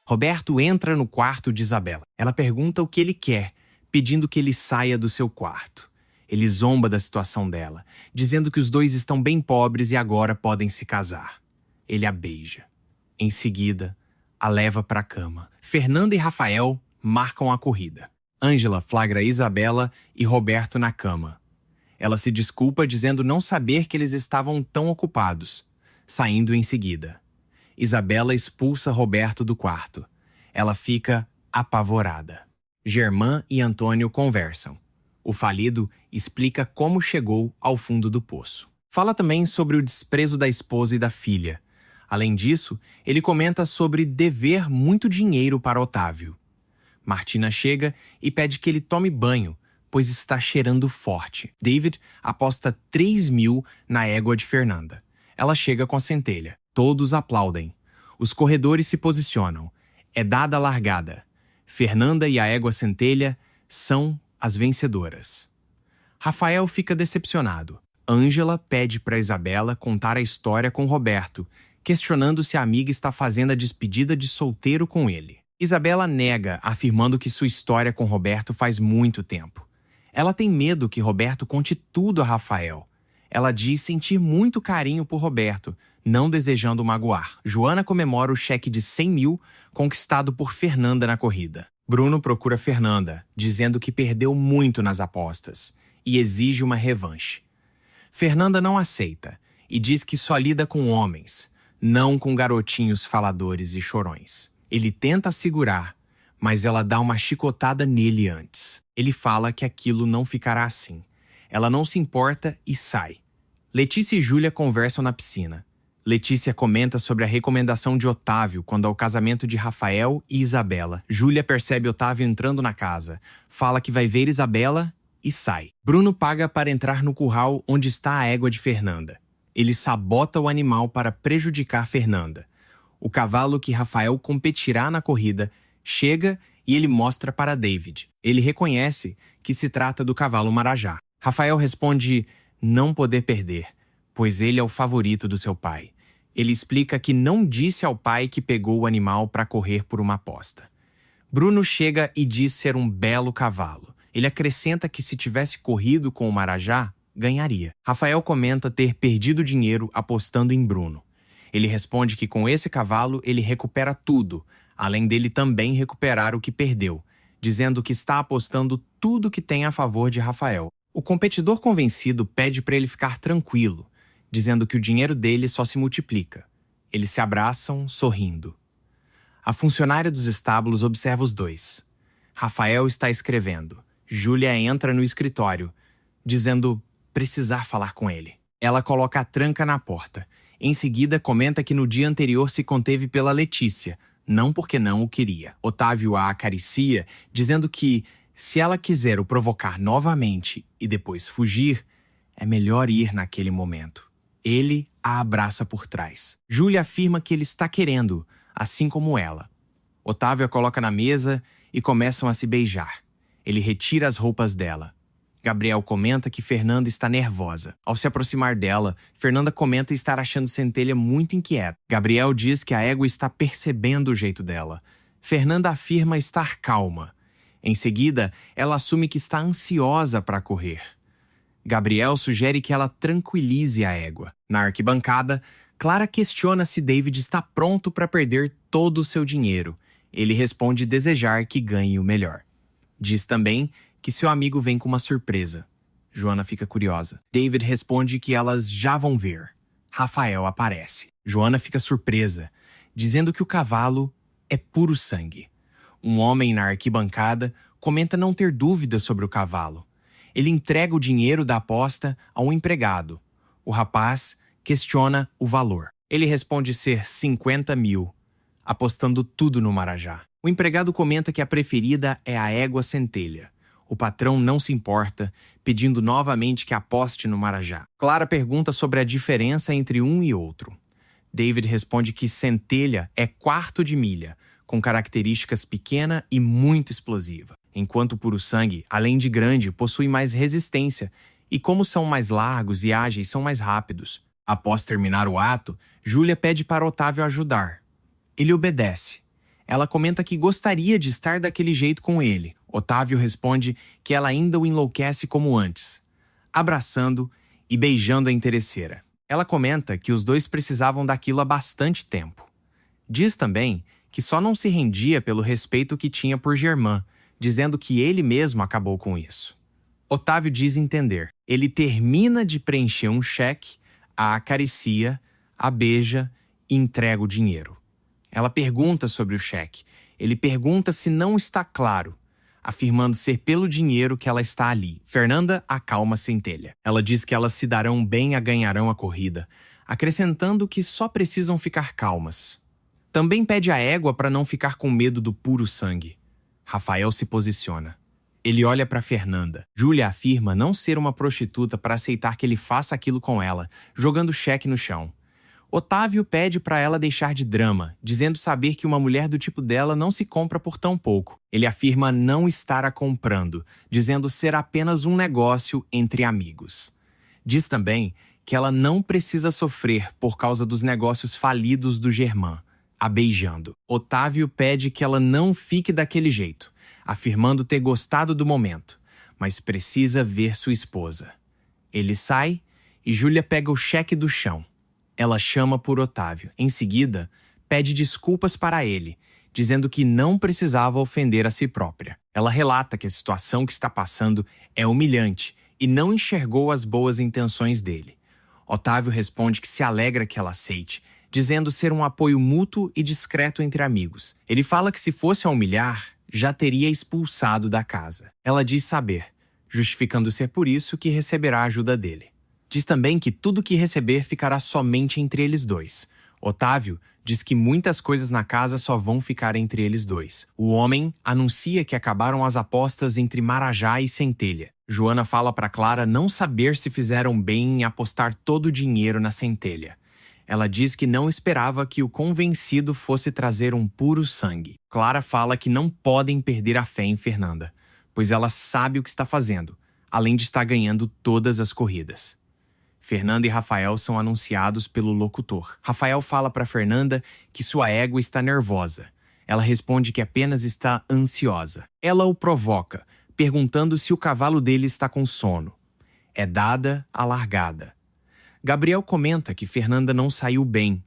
Roberto entra no quarto de Isabela. Ela pergunta o que ele quer, pedindo que ele saia do seu quarto. Ele zomba da situação dela, dizendo que os dois estão bem pobres e agora podem se casar. Ele a beija. Em seguida, a leva para a cama. Fernanda e Rafael marcam a corrida. Ângela flagra Isabela e Roberto na cama. Ela se desculpa dizendo não saber que eles estavam tão ocupados, saindo em seguida. Isabela expulsa Roberto do quarto. Ela fica apavorada. Germán e Antônio conversam. O falido explica como chegou ao fundo do poço. Fala também sobre o desprezo da esposa e da filha. Além disso, ele comenta sobre dever muito dinheiro para Otávio. Martina chega e pede que ele tome banho, pois está cheirando forte. David aposta 3.000 na égua de Fernanda. Ela chega com a centelha. Todos aplaudem. Os corredores se posicionam. É dada a largada. Fernanda e a égua centelha são as vencedoras. Rafael fica decepcionado. Ângela pede para Isabela contar a história com Roberto, questionando se a amiga está fazendo a despedida de solteiro com ele. Isabela nega, afirmando que sua história com Roberto faz muito tempo. Ela tem medo que Roberto conte tudo a Rafael. Ela diz sentir muito carinho por Roberto, não desejando magoar. Joana comemora o cheque de 100.000 conquistado por Fernanda na corrida. Bruno procura Fernanda, dizendo que perdeu muito nas apostas e exige uma revanche. Fernanda não aceita e diz que só lida com homens, não com garotinhos faladores e chorões. Ele tenta segurar, mas ela dá uma chicotada nele antes. Ele fala que aquilo não ficará assim. Ela não se importa e sai. Letícia e Júlia conversam na piscina. Letícia comenta sobre a recomendação de Otávio quando ao casamento de Rafael e Isabela. Júlia percebe Otávio entrando na casa, fala que vai ver Isabela e sai. Bruno paga para entrar no curral onde está a égua de Fernanda. Ele sabota o animal para prejudicar Fernanda. O cavalo que Rafael competirá na corrida chega e ele mostra para David. Ele reconhece que se trata do cavalo Marajá. Rafael responde não poder perder, pois ele é o favorito do seu pai. Ele explica que não disse ao pai que pegou o animal para correr por uma aposta. Bruno chega e diz ser um belo cavalo. Ele acrescenta que se tivesse corrido com o Marajá, ganharia. Rafael comenta ter perdido dinheiro apostando em Bruno. Ele responde que com esse cavalo ele recupera tudo, além dele também recuperar o que perdeu, dizendo que está apostando tudo que tem a favor de Rafael. O competidor convencido pede para ele ficar tranquilo, dizendo que o dinheiro dele só se multiplica. Eles se abraçam, sorrindo. A funcionária dos estábulos observa os dois. Rafael está escrevendo. Júlia entra no escritório, dizendo precisar falar com ele. Ela coloca a tranca na porta. Em seguida, comenta que no dia anterior se conteve pela Letícia, não porque não o queria. Otávio a acaricia, dizendo que, se ela quiser o provocar novamente e depois fugir, é melhor ir naquele momento. Ele a abraça por trás. Júlia afirma que ele está querendo, assim como ela. Otávio a coloca na mesa e começam a se beijar. Ele retira as roupas dela. Gabriel comenta que Fernanda está nervosa. Ao se aproximar dela, Fernanda comenta estar achando Centelha muito inquieta. Gabriel diz que a égua está percebendo o jeito dela. Fernanda afirma estar calma. Em seguida, ela assume que está ansiosa para correr. Gabriel sugere que ela tranquilize a égua. Na arquibancada, Clara questiona se David está pronto para perder todo o seu dinheiro. Ele responde desejar que ganhe o melhor. Diz também que seu amigo vem com uma surpresa. Joana fica curiosa. David responde que elas já vão ver. Rafael aparece. Joana fica surpresa, dizendo que o cavalo é puro sangue. Um homem na arquibancada comenta não ter dúvidas sobre o cavalo. Ele entrega o dinheiro da aposta a um empregado. O rapaz questiona o valor. Ele responde ser 50.000, apostando tudo no Marajá. O empregado comenta que a preferida é a égua Centelha. O patrão não se importa, pedindo novamente que aposte no Marajá. Clara pergunta sobre a diferença entre um e outro. David responde que Centelha é quarto de milha, com características pequena e muito explosiva. Enquanto o puro sangue, além de grande, possui mais resistência e como são mais largos e ágeis, são mais rápidos. Após terminar o ato, Júlia pede para Otávio ajudar. Ele obedece. Ela comenta que gostaria de estar daquele jeito com ele. Otávio responde que ela ainda o enlouquece como antes, abraçando e beijando a interesseira. Ela comenta que os dois precisavam daquilo há bastante tempo. Diz também que só não se rendia pelo respeito que tinha por Germán, dizendo que ele mesmo acabou com isso. Otávio diz entender. Ele termina de preencher um cheque, a acaricia, a beija e entrega o dinheiro. Ela pergunta sobre o cheque. Ele pergunta se não está claro, afirmando ser pelo dinheiro que ela está ali. Fernanda acalma a Centelha. Ela diz que elas se darão bem e ganharão a corrida, acrescentando que só precisam ficar calmas. Também pede a égua para não ficar com medo do puro sangue. Rafael se posiciona. Ele olha para Fernanda. Júlia afirma não ser uma prostituta para aceitar que ele faça aquilo com ela, jogando cheque no chão. Otávio pede para ela deixar de drama, dizendo saber que uma mulher do tipo dela não se compra por tão pouco. Ele afirma não estar a comprando, dizendo ser apenas um negócio entre amigos. Diz também que ela não precisa sofrer por causa dos negócios falidos do Germán, a beijando. Otávio pede que ela não fique daquele jeito, afirmando ter gostado do momento, mas precisa ver sua esposa. Ele sai e Júlia pega o cheque do chão. Ela chama por Otávio. Em seguida, pede desculpas para ele, dizendo que não precisava ofender a si própria. Ela relata que a situação que está passando é humilhante e não enxergou as boas intenções dele. Otávio responde que se alegra que ela aceite, dizendo ser um apoio mútuo e discreto entre amigos. Ele fala que se fosse a humilhar, já teria expulsado da casa. Ela diz saber, justificando ser por isso que receberá a ajuda dele. Diz também que tudo que receber ficará somente entre eles dois. Otávio diz que muitas coisas na casa só vão ficar entre eles dois. O homem anuncia que acabaram as apostas entre Marajá e Centelha. Joana fala para Clara não saber se fizeram bem em apostar todo o dinheiro na Centelha. Ela diz que não esperava que o convencido fosse trazer um puro sangue. Clara fala que não podem perder a fé em Fernanda, pois ela sabe o que está fazendo, além de estar ganhando todas as corridas. Fernanda e Rafael são anunciados pelo locutor. Rafael fala para Fernanda que sua égua está nervosa. Ela responde que apenas está ansiosa. Ela o provoca, perguntando se o cavalo dele está com sono. É dada a largada. Gabriel comenta que Fernanda não saiu bem.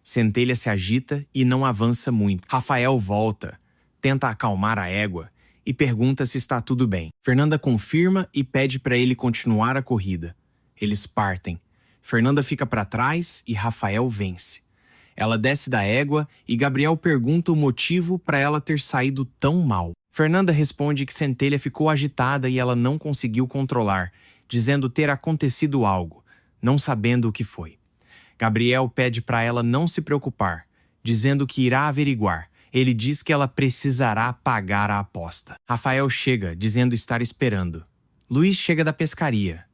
Centelha se agita e não avança muito. Rafael volta, tenta acalmar a égua e pergunta se está tudo bem. Fernanda confirma e pede para ele continuar a corrida. Eles partem. Fernanda fica para trás e Rafael vence. Ela desce da égua e Gabriel pergunta o motivo para ela ter saído tão mal. Fernanda responde que Centelha ficou agitada e ela não conseguiu controlar, dizendo ter acontecido algo, não sabendo o que foi. Gabriel pede para ela não se preocupar, dizendo que irá averiguar. Ele diz que ela precisará pagar a aposta. Rafael chega, dizendo estar esperando. Luiz chega da pescaria.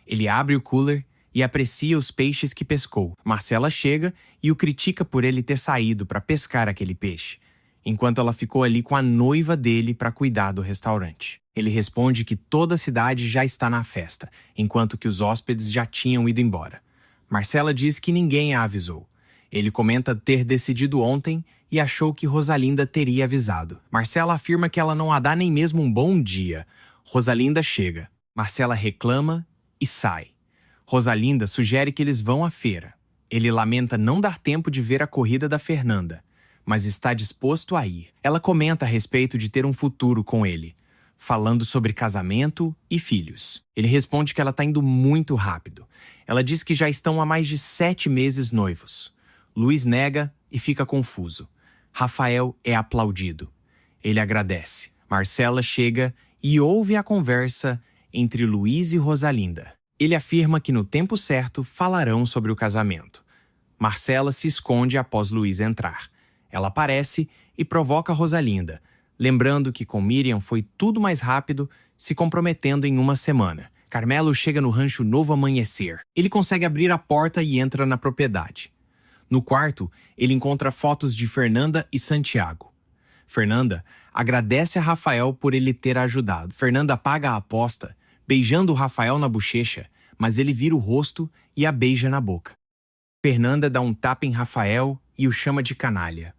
Ele abre o cooler e aprecia os peixes que pescou. Marcela chega e o critica por ele ter saído para pescar aquele peixe, enquanto ela ficou ali com a noiva dele para cuidar do restaurante. Ele responde que toda a cidade já está na festa, enquanto que os hóspedes já tinham ido embora. Marcela diz que ninguém a avisou. Ele comenta ter decidido ontem e achou que Rosalinda teria avisado. Marcela afirma que ela não a dá nem mesmo um bom dia. Rosalinda chega. Marcela reclama e sai. Rosalinda sugere que eles vão à feira. Ele lamenta não dar tempo de ver a corrida da Fernanda, mas está disposto a ir. Ela comenta a respeito de ter um futuro com ele, falando sobre casamento e filhos. Ele responde que ela está indo muito rápido. Ela diz que já estão há mais de 7 meses noivos. Luiz nega e fica confuso. Rafael é aplaudido. Ele agradece. Marcela chega e ouve a conversa entre Luiz e Rosalinda. Ele afirma que no tempo certo falarão sobre o casamento. Marcela se esconde após Luiz entrar. Ela aparece e provoca Rosalinda, lembrando que com Miriam foi tudo mais rápido, se comprometendo em uma semana. Carmelo chega no rancho Novo Amanhecer. Ele consegue abrir a porta e entra na propriedade. No quarto, ele encontra fotos de Fernanda e Santiago. Fernanda agradece a Rafael por ele ter ajudado. Fernanda paga a aposta, beijando o Rafael na bochecha, mas ele vira o rosto e a beija na boca. Fernanda dá um tapa em Rafael e o chama de canalha.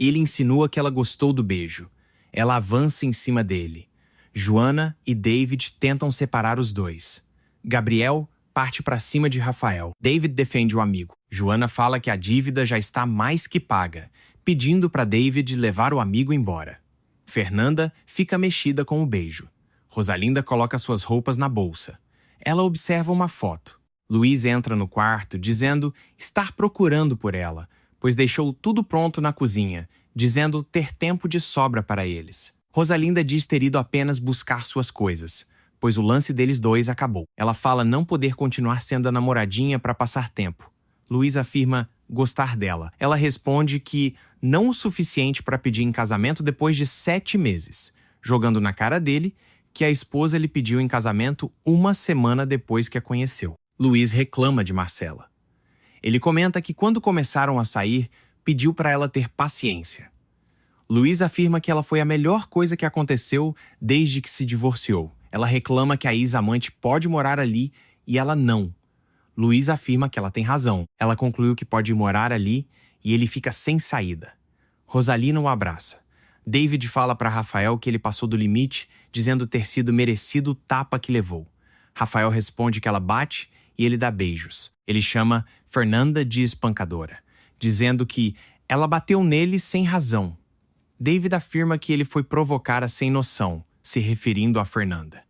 Ele insinua que ela gostou do beijo. Ela avança em cima dele. Joana e David tentam separar os dois. Gabriel parte para cima de Rafael. David defende o amigo. Joana fala que a dívida já está mais que paga, pedindo para David levar o amigo embora. Fernanda fica mexida com o beijo. Rosalinda coloca suas roupas na bolsa. Ela observa uma foto. Luiz entra no quarto dizendo estar procurando por ela, pois deixou tudo pronto na cozinha, dizendo ter tempo de sobra para eles. Rosalinda diz ter ido apenas buscar suas coisas, pois o lance deles dois acabou. Ela fala não poder continuar sendo a namoradinha para passar tempo. Luiz afirma gostar dela. Ela responde que não o suficiente para pedir em casamento depois de 7 meses, jogando na cara dele que a esposa lhe pediu em casamento 1 semana depois que a conheceu. Luiz reclama de Marcela. Ele comenta que quando começaram a sair, pediu para ela ter paciência. Luiz afirma que ela foi a melhor coisa que aconteceu desde que se divorciou. Ela reclama que a ex-amante pode morar ali e ela não. Luiz afirma que ela tem razão. Ela concluiu que pode morar ali e ele fica sem saída. Rosalina o abraça. David fala para Rafael que ele passou do limite, dizendo ter sido merecido o tapa que levou. Rafael responde que ela bate e ele dá beijos. Ele chama Fernanda de espancadora, dizendo que ela bateu nele sem razão. David afirma que ele foi provocar a sem noção, se referindo a Fernanda.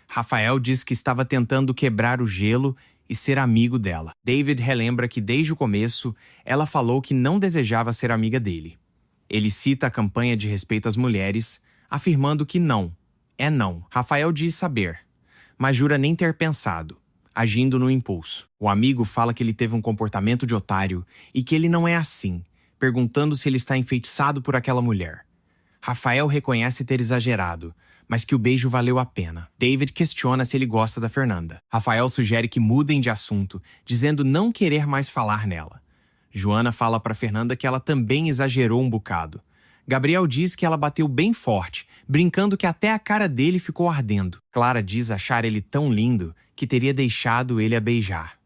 Rafael diz que estava tentando quebrar o gelo e ser amigo dela. David relembra que desde o começo ela falou que não desejava ser amiga dele. Ele cita a campanha de respeito às mulheres, afirmando que não, é não. Rafael diz saber, mas jura nem ter pensado, agindo no impulso. O amigo fala que ele teve um comportamento de otário e que ele não é assim, perguntando se ele está enfeitiçado por aquela mulher. Rafael reconhece ter exagerado, mas que o beijo valeu a pena. David questiona se ele gosta da Fernanda. Rafael sugere que mudem de assunto, dizendo não querer mais falar nela. Joana fala para Fernanda que ela também exagerou um bocado. Gabriel diz que ela bateu bem forte, brincando que até a cara dele ficou ardendo. Clara diz achar ele tão lindo que teria deixado ele a beijar.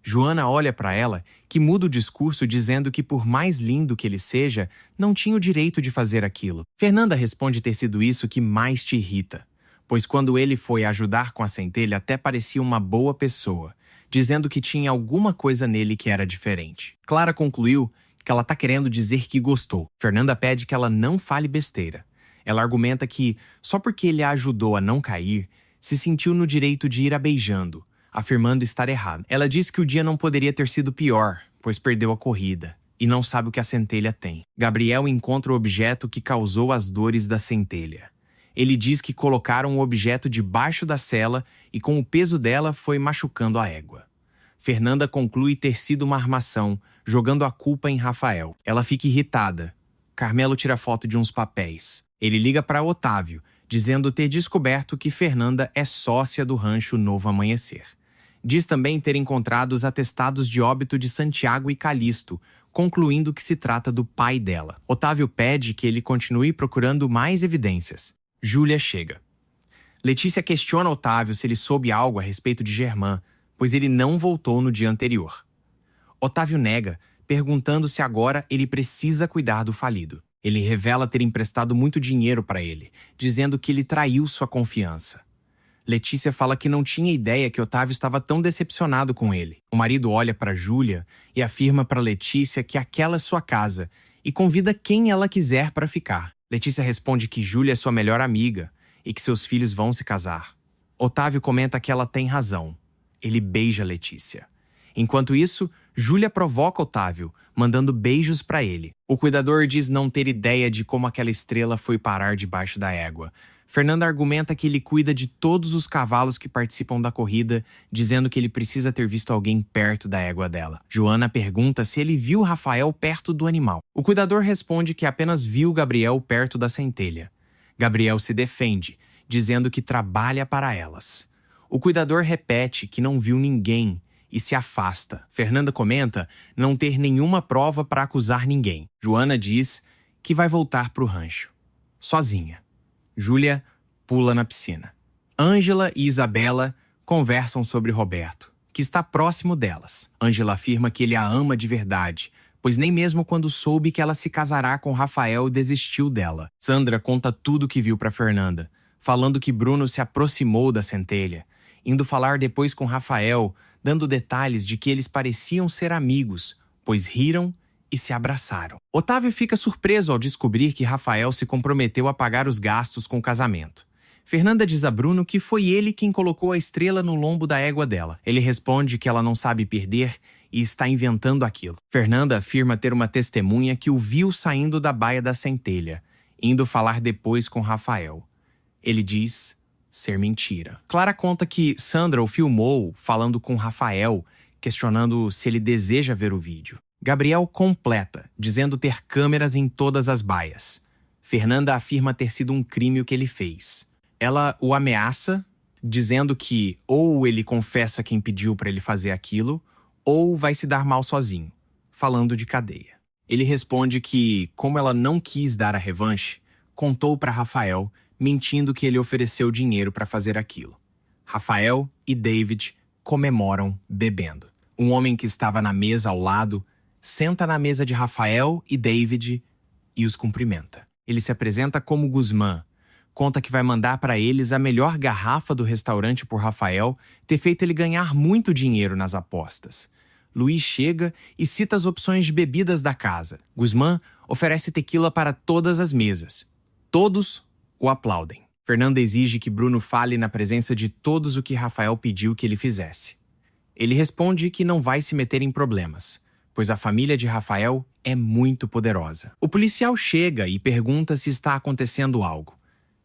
Joana olha para ela, que muda o discurso dizendo que por mais lindo que ele seja, não tinha o direito de fazer aquilo. Fernanda responde ter sido isso que mais te irrita, pois quando ele foi ajudar com a centelha até parecia uma boa pessoa, dizendo que tinha alguma coisa nele que era diferente. Clara concluiu que ela tá querendo dizer que gostou. Fernanda pede que ela não fale besteira. Ela argumenta que, só porque ele a ajudou a não cair, se sentiu no direito de ir a beijando, afirmando estar errado. Ela diz que o dia não poderia ter sido pior, pois perdeu a corrida, e não sabe o que a centelha tem. Gabriel encontra o objeto que causou as dores da centelha. Ele diz que colocaram o objeto debaixo da cela e com o peso dela foi machucando a égua. Fernanda conclui ter sido uma armação, jogando a culpa em Rafael. Ela fica irritada. Carmelo tira foto de uns papéis. Ele liga para Otávio, dizendo ter descoberto que Fernanda é sócia do rancho Novo Amanhecer. Diz também ter encontrado os atestados de óbito de Santiago e Calixto, concluindo que se trata do pai dela. Otávio pede que ele continue procurando mais evidências. Júlia chega. Letícia questiona Otávio se ele soube algo a respeito de Germán, pois ele não voltou no dia anterior. Otávio nega, perguntando se agora ele precisa cuidar do falido. Ele revela ter emprestado muito dinheiro para ele, dizendo que ele traiu sua confiança. Letícia fala que não tinha ideia que Otávio estava tão decepcionado com ele. O marido olha para Júlia e afirma para Letícia que aquela é sua casa e convida quem ela quiser para ficar. Letícia responde que Júlia é sua melhor amiga e que seus filhos vão se casar. Otávio comenta que ela tem razão. Ele beija Letícia. Enquanto isso, Júlia provoca Otávio, mandando beijos para ele. O cuidador diz não ter ideia de como aquela estrela foi parar debaixo da égua. Fernanda argumenta que ele cuida de todos os cavalos que participam da corrida, dizendo que ele precisa ter visto alguém perto da égua dela. Joana pergunta se ele viu Rafael perto do animal. O cuidador responde que apenas viu Gabriel perto da centelha. Gabriel se defende, dizendo que trabalha para elas. O cuidador repete que não viu ninguém e se afasta. Fernanda comenta não ter nenhuma prova para acusar ninguém. Joana diz que vai voltar para o rancho, sozinha. Júlia pula na piscina. Ângela e Isabela conversam sobre Roberto, que está próximo delas. Ângela afirma que ele a ama de verdade, pois nem mesmo quando soube que ela se casará com Rafael desistiu dela. Sandra conta tudo o que viu para Fernanda, falando que Bruno se aproximou da centelha, indo falar depois com Rafael, dando detalhes de que eles pareciam ser amigos, pois riram e se abraçaram. Otávio fica surpreso ao descobrir que Rafael se comprometeu a pagar os gastos com o casamento. Fernanda diz a Bruno que foi ele quem colocou a estrela no lombo da égua dela. Ele responde que ela não sabe perder e está inventando aquilo. Fernanda afirma ter uma testemunha que o viu saindo da baia da centelha, indo falar depois com Rafael. Ele diz ser mentira. Clara conta que Sandra o filmou falando com Rafael, questionando se ele deseja ver o vídeo. Gabriel completa, dizendo ter câmeras em todas as baias. Fernanda afirma ter sido um crime o que ele fez. Ela o ameaça, dizendo que ou ele confessa quem pediu para ele fazer aquilo, ou vai se dar mal sozinho, falando de cadeia. Ele responde que, como ela não quis dar a revanche, contou para Rafael, mentindo que ele ofereceu dinheiro para fazer aquilo. Rafael e David comemoram bebendo. Um homem que estava na mesa ao lado senta na mesa de Rafael e David e os cumprimenta. Ele se apresenta como Guzmán, conta que vai mandar para eles a melhor garrafa do restaurante por Rafael ter feito ele ganhar muito dinheiro nas apostas. Luiz chega e cita as opções de bebidas da casa. Guzmán oferece tequila para todas as mesas. Todos o aplaudem. Fernanda exige que Bruno fale na presença de todos o que Rafael pediu que ele fizesse. Ele responde que não vai se meter em problemas, pois a família de Rafael é muito poderosa. O policial chega e pergunta se está acontecendo algo.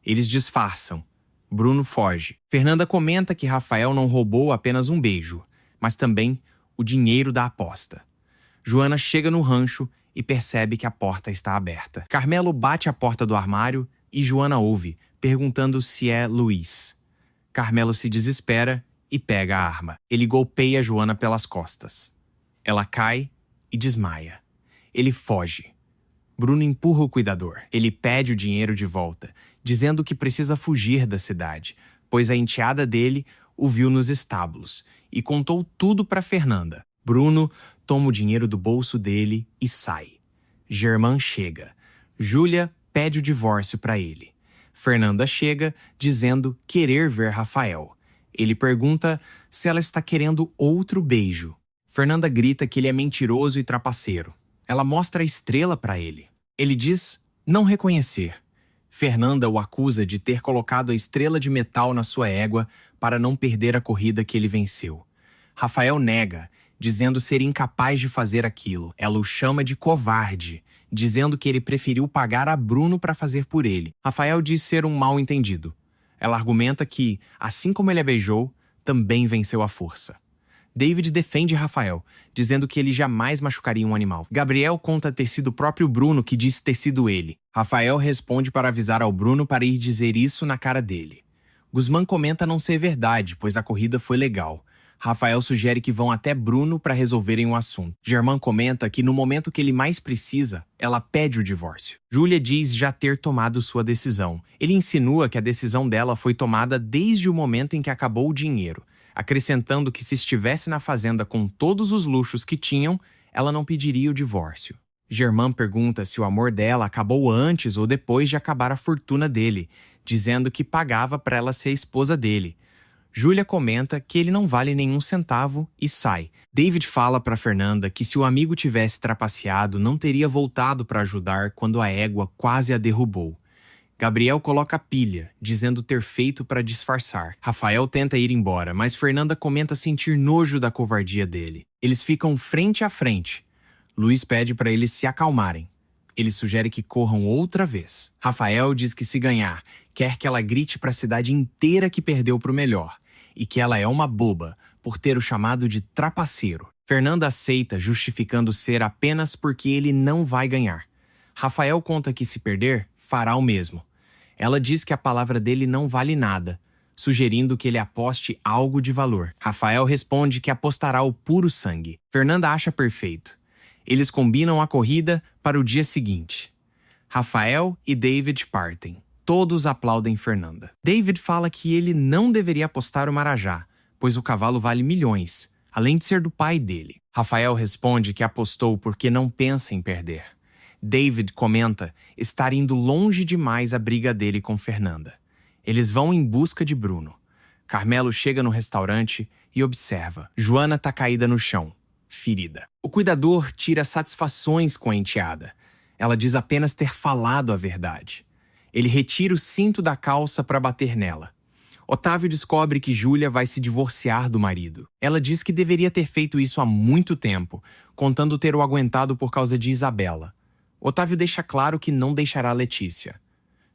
Eles disfarçam. Bruno foge. Fernanda comenta que Rafael não roubou apenas um beijo, mas também o dinheiro da aposta. Joana chega no rancho e percebe que a porta está aberta. Carmelo bate a porta do armário e Joana ouve, perguntando se é Luiz. Carmelo se desespera e pega a arma. Ele golpeia Joana pelas costas. Ela cai e desmaia. Ele foge. Bruno empurra o cuidador. Ele pede o dinheiro de volta, dizendo que precisa fugir da cidade, pois a enteada dele o viu nos estábulos e contou tudo para Fernanda. Bruno toma o dinheiro do bolso dele e sai. Germán chega. Júlia pede o divórcio para ele. Fernanda chega, dizendo querer ver Rafael. Ele pergunta se ela está querendo outro beijo. Fernanda grita que ele é mentiroso e trapaceiro. Ela mostra a estrela para ele. Ele diz não reconhecer. Fernanda o acusa de ter colocado a estrela de metal na sua égua para não perder a corrida que ele venceu. Rafael nega, dizendo ser incapaz de fazer aquilo. Ela o chama de covarde, dizendo que ele preferiu pagar a Bruno para fazer por ele. Rafael diz ser um mal-entendido. Ela argumenta que, assim como ele a beijou, também venceu à força. David defende Rafael, dizendo que ele jamais machucaria um animal. Gabriel conta ter sido o próprio Bruno que disse ter sido ele. Rafael responde para avisar ao Bruno para ir dizer isso na cara dele. Guzmán comenta não ser verdade, pois a corrida foi legal. Rafael sugere que vão até Bruno para resolverem o assunto. Germán comenta que no momento que ele mais precisa, ela pede o divórcio. Júlia diz já ter tomado sua decisão. Ele insinua que a decisão dela foi tomada desde o momento em que acabou o dinheiro, acrescentando que se estivesse na fazenda com todos os luxos que tinham, ela não pediria o divórcio. Germán pergunta se o amor dela acabou antes ou depois de acabar a fortuna dele, dizendo que pagava para ela ser a esposa dele. Júlia comenta que ele não vale nenhum centavo e sai. David fala para Fernanda que se o amigo tivesse trapaceado, não teria voltado para ajudar quando a égua quase a derrubou. Gabriel coloca pilha, dizendo ter feito para disfarçar. Rafael tenta ir embora, mas Fernanda comenta sentir nojo da covardia dele. Eles ficam frente a frente. Luiz pede para eles se acalmarem. Ele sugere que corram outra vez. Rafael diz que se ganhar, quer que ela grite para a cidade inteira que perdeu para o melhor e que ela é uma boba por ter o chamado de trapaceiro. Fernanda aceita, justificando ser apenas porque ele não vai ganhar. Rafael conta que se perder, fará o mesmo. Ela diz que a palavra dele não vale nada, sugerindo que ele aposte algo de valor. Rafael responde que apostará o puro sangue. Fernanda acha perfeito. Eles combinam a corrida para o dia seguinte. Rafael e David partem. Todos aplaudem Fernanda. David fala que ele não deveria apostar o Marajá, pois o cavalo vale milhões, além de ser do pai dele. Rafael responde que apostou porque não pensa em perder. David comenta estar indo longe demais a briga dele com Fernanda. Eles vão em busca de Bruno. Carmelo chega no restaurante e observa. Joana tá caída no chão, ferida. O cuidador tira satisfações com a enteada. Ela diz apenas ter falado a verdade. Ele retira o cinto da calça para bater nela. Otávio descobre que Júlia vai se divorciar do marido. Ela diz que deveria ter feito isso há muito tempo, contando ter o aguentado por causa de Isabela. Otávio deixa claro que não deixará Letícia.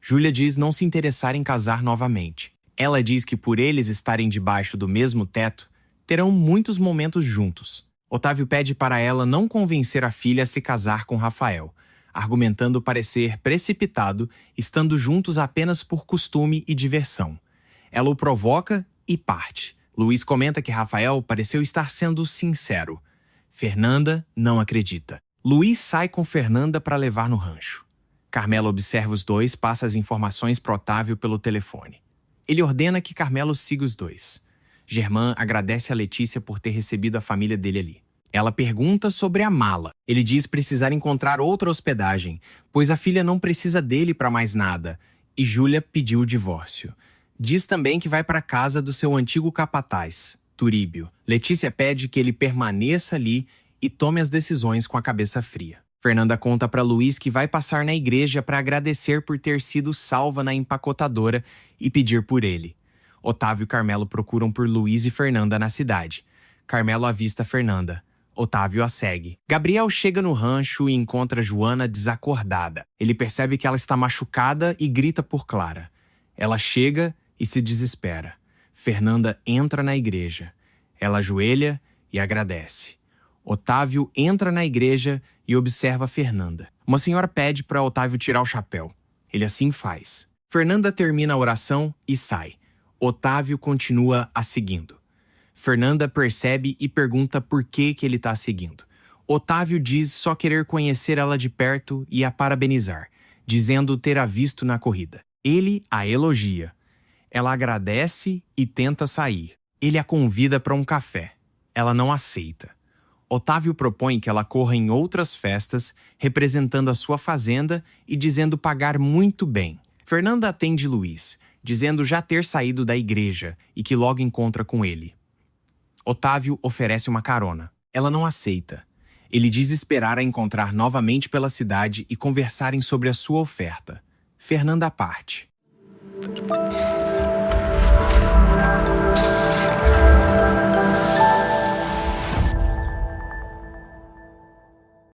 Júlia diz não se interessar em casar novamente. Ela diz que por eles estarem debaixo do mesmo teto, terão muitos momentos juntos. Otávio pede para ela não convencer a filha a se casar com Rafael, argumentando parecer precipitado, estando juntos apenas por costume e diversão. Ela o provoca e parte. Luiz comenta que Rafael pareceu estar sendo sincero. Fernanda não acredita. Luiz sai com Fernanda para levar no rancho. Carmelo observa os dois e passa as informações para Otávio pelo telefone. Ele ordena que Carmelo siga os dois. Germán agradece a Letícia por ter recebido a família dele ali. Ela pergunta sobre a mala. Ele diz precisar encontrar outra hospedagem, pois a filha não precisa dele para mais nada, e Júlia pediu o divórcio. Diz também que vai para a casa do seu antigo capataz, Turíbio. Letícia pede que ele permaneça ali e tome as decisões com a cabeça fria. Fernanda conta para Luiz que vai passar na igreja para agradecer por ter sido salva na empacotadora e pedir por ele. Otávio e Carmelo procuram por Luiz e Fernanda na cidade. Carmelo avista Fernanda. Otávio a segue. Gabriel chega no rancho e encontra Joana desacordada. Ele percebe que ela está machucada e grita por Clara. Ela chega e se desespera. Fernanda entra na igreja. Ela ajoelha e agradece. Otávio entra na igreja e observa Fernanda. Uma senhora pede para Otávio tirar o chapéu. Ele assim faz. Fernanda termina a oração e sai. Otávio continua a seguindo. Fernanda percebe e pergunta por que ele está seguindo. Otávio diz só querer conhecer ela de perto e a parabenizar, dizendo ter a visto na corrida. Ele a elogia. Ela agradece e tenta sair. Ele a convida para um café. Ela não aceita. Otávio propõe que ela corra em outras festas, representando a sua fazenda e dizendo pagar muito bem. Fernanda atende Luiz, dizendo já ter saído da igreja e que logo encontra com ele. Otávio oferece uma carona. Ela não aceita. Ele diz esperar a encontrar novamente pela cidade e conversarem sobre a sua oferta. Fernanda parte.